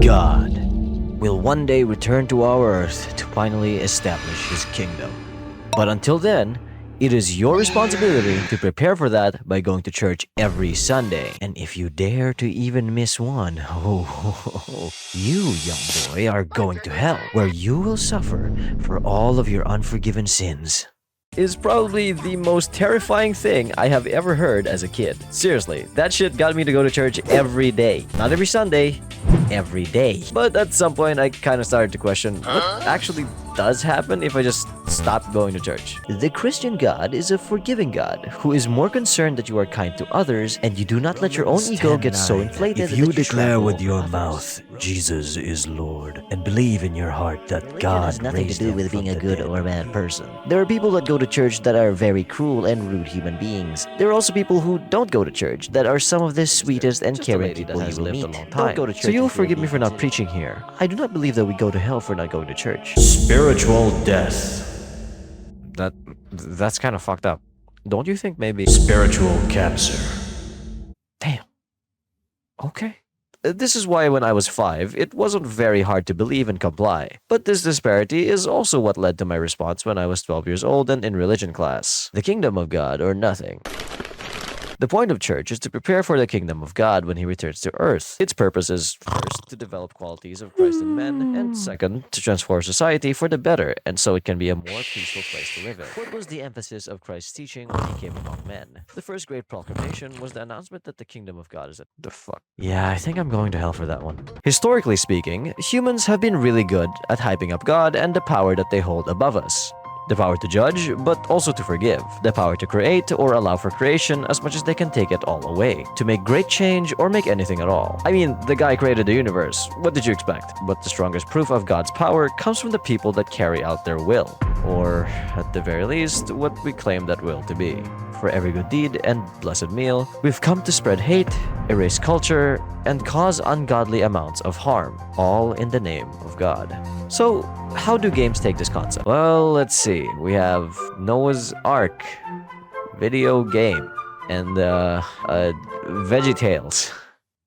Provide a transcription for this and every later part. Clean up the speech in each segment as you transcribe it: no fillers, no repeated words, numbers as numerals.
God will one day return to our earth to finally establish his kingdom. But until then, it is your responsibility to prepare for that by going to church every Sunday. And if you dare to even miss one, you, young boy, are going to hell, where you will suffer for all of your unforgiven sins. Is probably the most terrifying thing I have ever heard as a kid. Seriously, that shit got me to go to church every day. Not every Sunday, every day. But at some point, I kind of started to question what actually does happen if I just stop going to church. The Christian God is a forgiving God who is more concerned that you are kind to others and you do not let your own ego get so inflated. If you declare with your mouth, Jesus is Lord, and believe in your heart that God has nothing to raised do him with from being a the good dead. or bad person. There are people that go to church that are very cruel and rude human beings. There are also people who don't go to church that are some of the sweetest and caring people you will meet. Don't go to church. So you'll forgive me for not preaching here. I do not believe that we go to hell for not going to church. Spiritual death. That's kind of fucked up. Don't you think maybe... Spiritual cancer. Damn. Okay. This is why when I was 5, it wasn't very hard to believe and comply. But this disparity is also what led to my response when I was 12 years old and in religion class. The kingdom of God or nothing. The point of church is to prepare for the kingdom of God when he returns to earth. Its purpose is, first, to develop qualities of Christ in men, and second, to transform society for the better, and so it can be a more peaceful place to live in. What was the emphasis of Christ's teaching when he came among men? The first great proclamation was the announcement that the kingdom of God is at the fuck. Yeah, I think I'm going to hell for that one. Historically speaking, humans have been really good at hyping up God and the power that they hold above us. The power to judge, but also to forgive. The power to create or allow for creation as much as they can take it all away. To make great change or make anything at all. I mean, the guy created the universe. What did you expect? But the strongest proof of God's power comes from the people that carry out their will. Or, at the very least, what we claim that will to be. For every good deed and blessed meal, we've come to spread hate, erase culture, and cause ungodly amounts of harm, all in the name of God. So, how do games take this concept? Well, let's see. We have Noah's Ark, video game, and VeggieTales.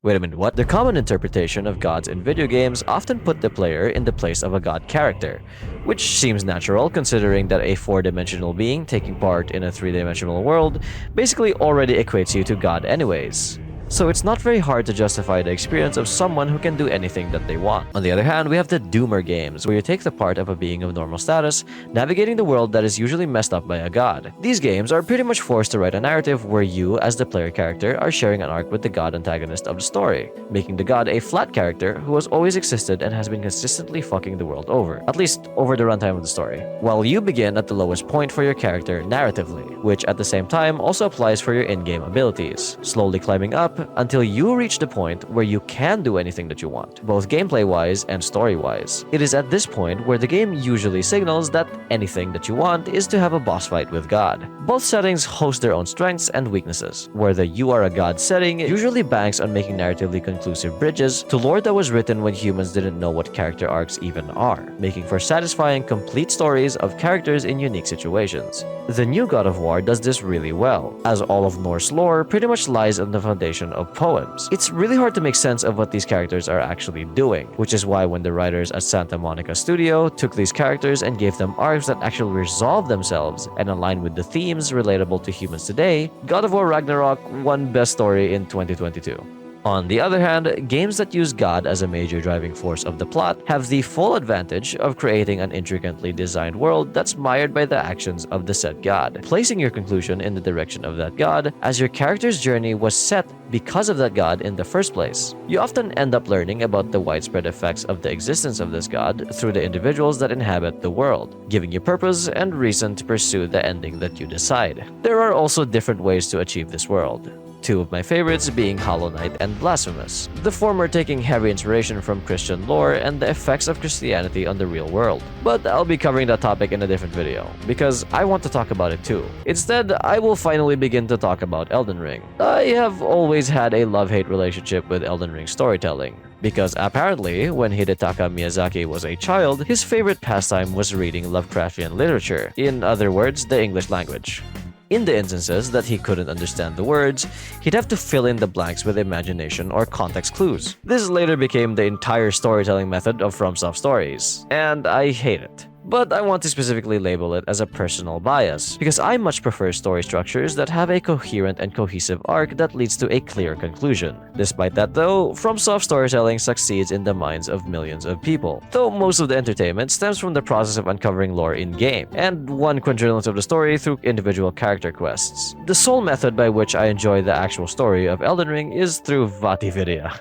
Wait a minute, what? The common interpretation of gods in video games often put the player in the place of a god character, which seems natural considering that a 4-dimensional being taking part in a 3-dimensional world basically already equates you to God anyways. So it's not very hard to justify the experience of someone who can do anything that they want. On the other hand, we have the Doomer games, where you take the part of a being of normal status, navigating the world that is usually messed up by a god. These games are pretty much forced to write a narrative where you, as the player character, are sharing an arc with the god antagonist of the story, making the god a flat character who has always existed and has been consistently fucking the world over, at least over the runtime of the story. While you begin at the lowest point for your character narratively, which at the same time also applies for your in-game abilities, slowly climbing up until you reach the point where you can do anything that you want, both gameplay-wise and story-wise. It is at this point where the game usually signals that anything that you want is to have a boss fight with God. Both settings host their own strengths and weaknesses, where the you are a god setting usually banks on making narratively conclusive bridges to lore that was written when humans didn't know what character arcs even are, making for satisfying, complete stories of characters in unique situations. The new God of War does this really well, as all of Norse lore pretty much lies on the foundation of poems. It's really hard to make sense of what these characters are actually doing, which is why when the writers at Santa Monica Studio took these characters and gave them arcs that actually resolve themselves and align with the themes relatable to humans today, God of War Ragnarok won Best Story in 2022. On the other hand, games that use God as a major driving force of the plot have the full advantage of creating an intricately designed world that's mired by the actions of the said God, placing your conclusion in the direction of that God as your character's journey was set because of that God in the first place. You often end up learning about the widespread effects of the existence of this God through the individuals that inhabit the world, giving you purpose and reason to pursue the ending that you decide. There are also different ways to achieve this world. Two of my favorites being Hollow Knight and Blasphemous, the former taking heavy inspiration from Christian lore and the effects of Christianity on the real world. But I'll be covering that topic in a different video, because I want to talk about it too. Instead, I will finally begin to talk about Elden Ring. I have always had a love-hate relationship with Elden Ring storytelling, because apparently, when Hidetaka Miyazaki was a child, his favorite pastime was reading Lovecraftian literature, in other words, the English language. In the instances that he couldn't understand the words, he'd have to fill in the blanks with imagination or context clues. This later became the entire storytelling method of Fromsoft stories, and I hate it. But I want to specifically label it as a personal bias, because I much prefer story structures that have a coherent and cohesive arc that leads to a clear conclusion. Despite that though, FromSoft storytelling succeeds in the minds of millions of people, though most of the entertainment stems from the process of uncovering lore in-game, and one quadrillion of the story through individual character quests. The sole method by which I enjoy the actual story of Elden Ring is through Vatividia,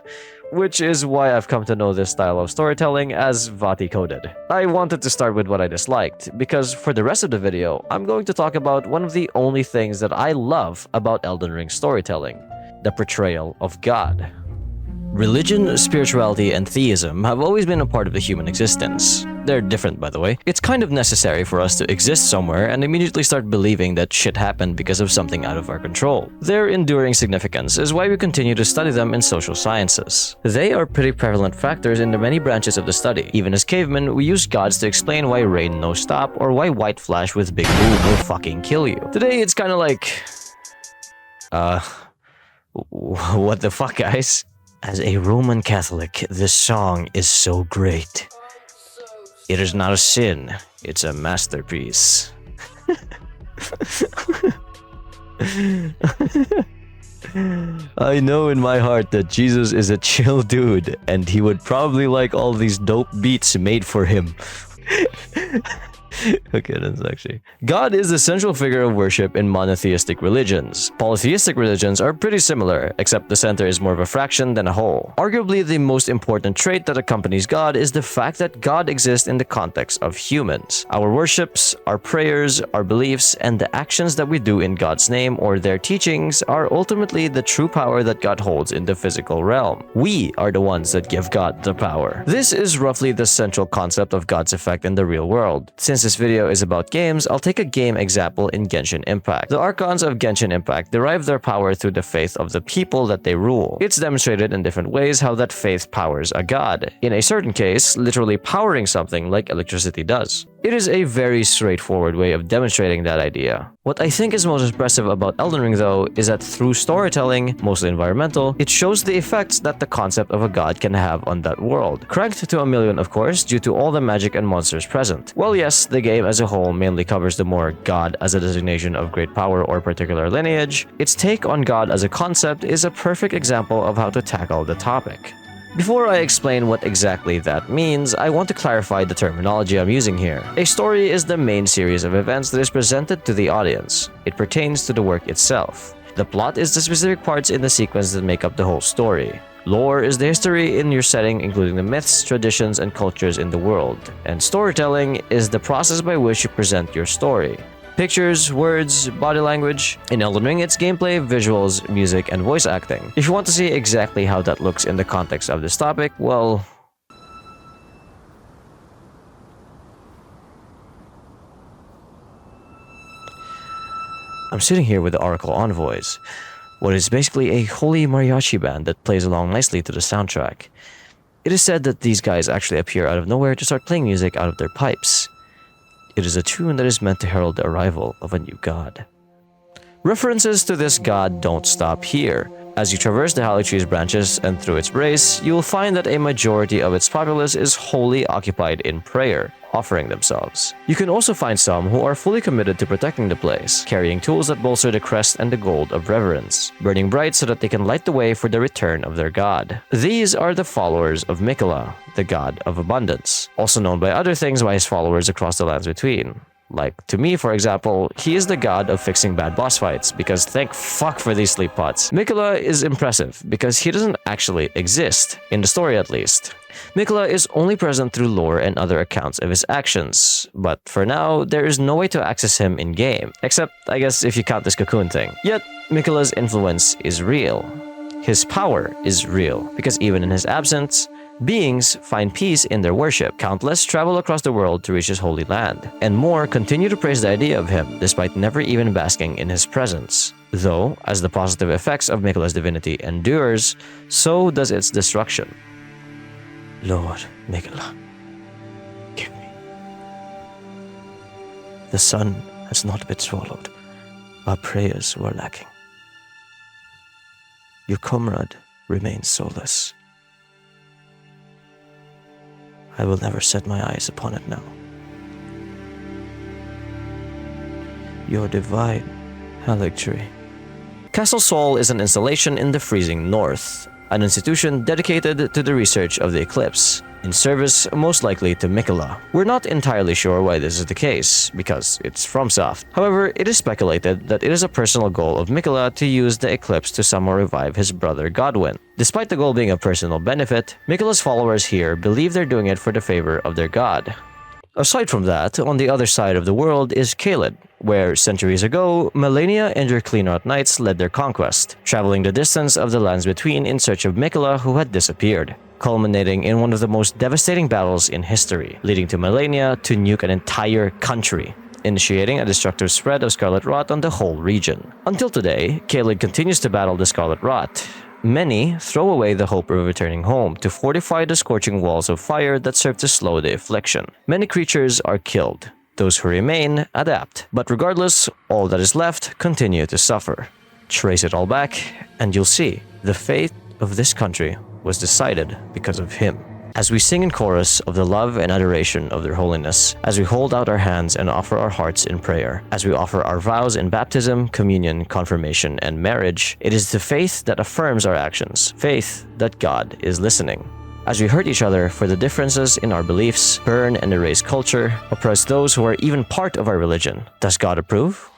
which is why I've come to know this style of storytelling as Vati-coded. I wanted to start with what I disliked, because for the rest of the video, I'm going to talk about one of the only things that I love about Elden Ring storytelling: the portrayal of God. Religion, spirituality, and theism have always been a part of the human existence. They're different, by the way. It's kind of necessary for us to exist somewhere and immediately start believing that shit happened because of something out of our control. Their enduring significance is why we continue to study them in social sciences. They are pretty prevalent factors in the many branches of the study. Even as cavemen, we use gods to explain why rain no stop or why white flash with big boom will fucking kill you. Today, it's kind of like... what the fuck, guys? As a Roman Catholic, this song is so great. It is not a sin, it's a masterpiece. I know in my heart that Jesus is a chill dude, and he would probably like all these dope beats made for him. Okay, that's actually... God is the central figure of worship in monotheistic religions. Polytheistic religions are pretty similar, except the center is more of a fraction than a whole. Arguably, the most important trait that accompanies God is the fact that God exists in the context of humans. Our worships, our prayers, our beliefs, and the actions that we do in God's name or their teachings are ultimately the true power that God holds in the physical realm. We are the ones that give God the power. This is roughly the central concept of God's effect in the real world. Since this video is about games, I'll take a game example in Genshin Impact. The Archons of Genshin Impact derive their power through the faith of the people that they rule. It's demonstrated in different ways how that faith powers a god. In a certain case, literally powering something like electricity does. It is a very straightforward way of demonstrating that idea. What I think is most impressive about Elden Ring though is that through storytelling, mostly environmental, it shows the effects that the concept of a god can have on that world. Cranked to 1,000,000 of course due to all the magic and monsters present. Well yes, the game as a whole mainly covers the more god as a designation of great power or particular lineage. Its take on God as a concept is a perfect example of how to tackle the topic. Before I explain what exactly that means, I want to clarify the terminology I'm using here. A story is the main series of events that is presented to the audience. It pertains to the work itself. The plot is the specific parts in the sequence that make up the whole story. Lore is the history in your setting, including the myths, traditions, and cultures in the world. And storytelling is the process by which you present your story. Pictures, words, body language. In Elden Ring, it's gameplay, visuals, music, and voice acting. If you want to see exactly how that looks in the context of this topic, well... I'm sitting here with the Oracle Envoys, what is basically a holy mariachi band that plays along nicely to the soundtrack. It is said that these guys actually appear out of nowhere to start playing music out of their pipes. It is a tune that is meant to herald the arrival of a new god. References to this god don't stop here. As you traverse the Holly Tree's branches and through its base, you will find that a majority of its populace is wholly occupied in prayer, offering themselves. You can also find some who are fully committed to protecting the place, carrying tools that bolster the crest and the gold of reverence, burning bright so that they can light the way for the return of their god. These are the followers of Miquella, the god of abundance, also known by other things by his followers across the lands between. Like, to me, for example, he is the god of fixing bad boss fights, because thank fuck for these sleep pots. Miquella is impressive, because he doesn't actually exist, in the story at least. Miquella is only present through lore and other accounts of his actions, but for now, there is no way to access him in-game, except, I guess, if you count this cocoon thing. Yet, Miquella's influence is real. His power is real, because even in his absence, beings find peace in their worship. Countless travel across the world to reach his holy land, and more continue to praise the idea of him despite never even basking in his presence. Though, as the positive effects of Miquella's divinity endures, so does its destruction. Lord Miquella, give me. The sun has not been swallowed. our prayers were lacking. Your comrade remains soulless. I will never set my eyes upon it now. Your divine haligtree. Castle Sol is an installation in the freezing north, an institution dedicated to the research of the eclipse, in service most likely to Miquella. We're not entirely sure why this is the case, because it's Fromsoft. However, it is speculated that it is a personal goal of Miquella to use the eclipse to somehow revive his brother Godwyn. Despite the goal being a personal benefit, Miquella's followers here believe they're doing it for the favor of their god. Aside from that, on the other side of the world is Caelid, where centuries ago, Melania and her Cleanrot Knights led their conquest, traveling the distance of the lands between in search of Miquella who had disappeared, culminating in one of the most devastating battles in history, leading to Melania to nuke an entire country, initiating a destructive spread of Scarlet Rot on the whole region. Until today, Caelid continues to battle the Scarlet Rot. Many throw away the hope of returning home to fortify the scorching walls of fire that serve to slow the affliction. Many creatures are killed. Those who remain adapt, but regardless, all that is left continue to suffer. Trace it all back, and you'll see the fate of this country was decided because of him. As we sing in chorus of the love and adoration of their holiness, as we hold out our hands and offer our hearts in prayer, as we offer our vows in baptism, communion, confirmation, and marriage, it is the faith that affirms our actions, faith that God is listening. As we hurt each other for the differences in our beliefs, burn and erase culture, oppress those who are even part of our religion, does God approve?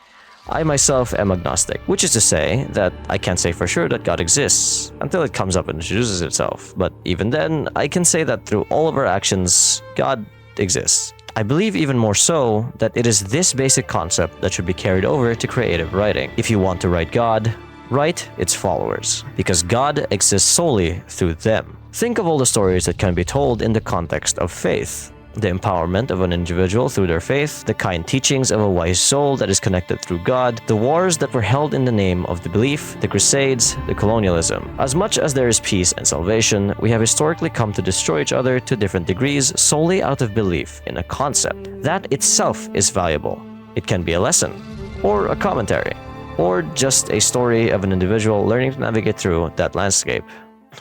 I myself am agnostic, which is to say that I can't say for sure that God exists until it comes up and introduces itself. But even then, I can say that through all of our actions, God exists. I believe even more so that it is this basic concept that should be carried over to creative writing. If you want to write God, write its followers, because God exists solely through them. Think of all the stories that can be told in the context of faith. The empowerment of an individual through their faith, the kind teachings of a wise soul that is connected through God, the wars that were held in the name of the belief, the crusades, the colonialism. As much as there is peace and salvation, we have historically come to destroy each other to different degrees solely out of belief in a concept. That itself is valuable. It can be a lesson, or a commentary, or just a story of an individual learning to navigate through that landscape.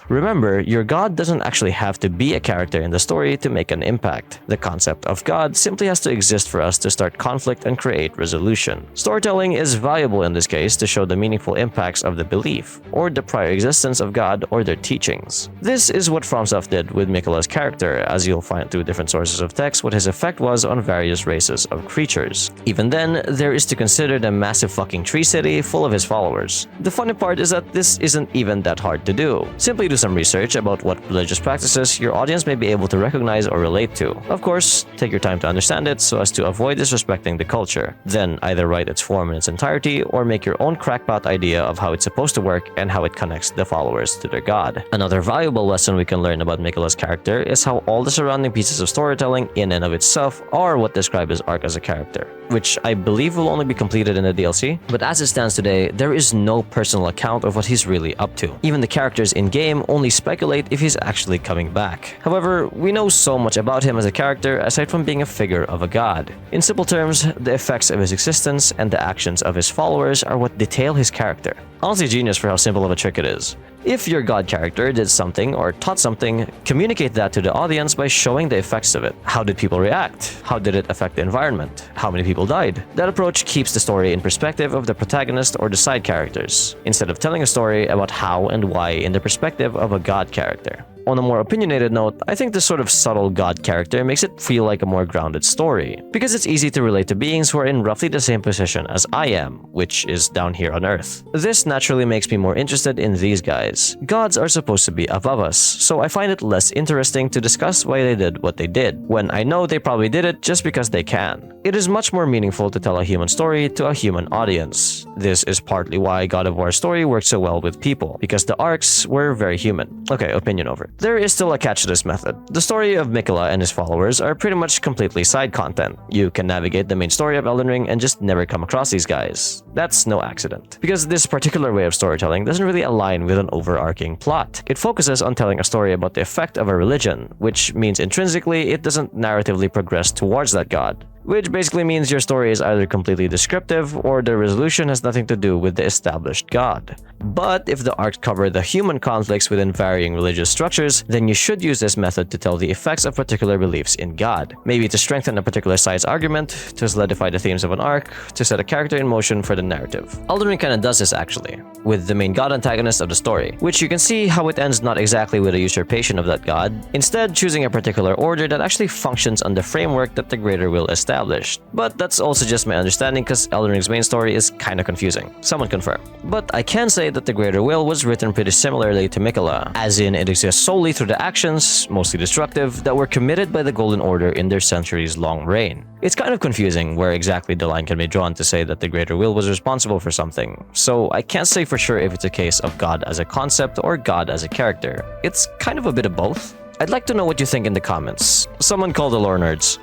Remember, your God doesn't actually have to be a character in the story to make an impact. The concept of God simply has to exist for us to start conflict and create resolution. Storytelling is valuable in this case to show the meaningful impacts of the belief, or the prior existence of God or their teachings. This is what Fromsoft did with Miquella's character, as you'll find through different sources of text what his effect was on various races of creatures. Even then, there is to consider the massive fucking tree city full of his followers. The funny part is that this isn't even that hard to do. Simply do some research about what religious practices your audience may be able to recognize or relate to. Of course, take your time to understand it so as to avoid disrespecting the culture. Then either write its form in its entirety or make your own crackpot idea of how it's supposed to work and how it connects the followers to their god. Another valuable lesson we can learn about Miquella's character is how all the surrounding pieces of storytelling in and of itself are what describe his arc as a character, which I believe will only be completed in the DLC. But as it stands today, there is no personal account of what he's really up to. Even the characters in-game only speculate if he's actually coming back. However, we know so much about him as a character aside from being a figure of a god. In simple terms, the effects of his existence and the actions of his followers are what detail his character. Honestly genius for how simple of a trick it is. If your god character did something or taught something, communicate that to the audience by showing the effects of it. How did people react? How did it affect the environment? How many people died? That approach keeps the story in perspective of the protagonist or the side characters, instead of telling a story about how and why in the perspective of a god character. On a more opinionated note, I think this sort of subtle god character makes it feel like a more grounded story, because it's easy to relate to beings who are in roughly the same position as I am, which is down here on Earth. This naturally makes me more interested in these guys. Gods are supposed to be above us, so I find it less interesting to discuss why they did what they did, when I know they probably did it just because they can. It is much more meaningful to tell a human story to a human audience. This is partly why God of War's story worked so well with people, because the arcs were very human. Okay, opinion over. There is still a catch to this method. The story of Miquella and his followers are pretty much completely side content. You can navigate the main story of Elden Ring and just never come across these guys. That's no accident. Because this particular way of storytelling doesn't really align with an overarching plot. It focuses on telling a story about the effect of a religion, which means intrinsically it doesn't narratively progress towards that god. which basically means your story is either completely descriptive or the resolution has nothing to do with the established god. But if the arcs cover the human conflicts within varying religious structures, then you should use this method to tell the effects of particular beliefs in God. Maybe to strengthen a particular side's argument, to solidify the themes of an arc, to set a character in motion for the narrative. Elden Ring kinda does this actually, with the main god antagonist of the story, which you can see how it ends not exactly with a usurpation of that god, instead choosing a particular order that actually functions on the framework that the greater will established. But that's also just my understanding because Elden Ring's main story is kinda confusing. Someone confirm. But I can say that the greater will was written pretty similarly to Miquella, as in it exists solely through the actions, mostly destructive, that were committed by the Golden Order in their centuries-long reign. It's kind of confusing where exactly the line can be drawn to say that the greater will was responsible for something, so I can't say for sure if it's a case of God as a concept or God as a character. It's kind of a bit of both. I'd like to know what you think in the comments. Someone call the lore nerds.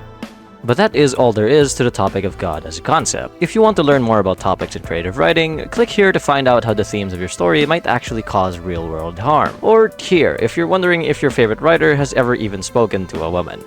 But that is all there is to the topic of God as a concept. If you want to learn more about topics in creative writing, click here to find out how the themes of your story might actually cause real-world harm. Or here, if you're wondering if your favorite writer has ever even spoken to a woman.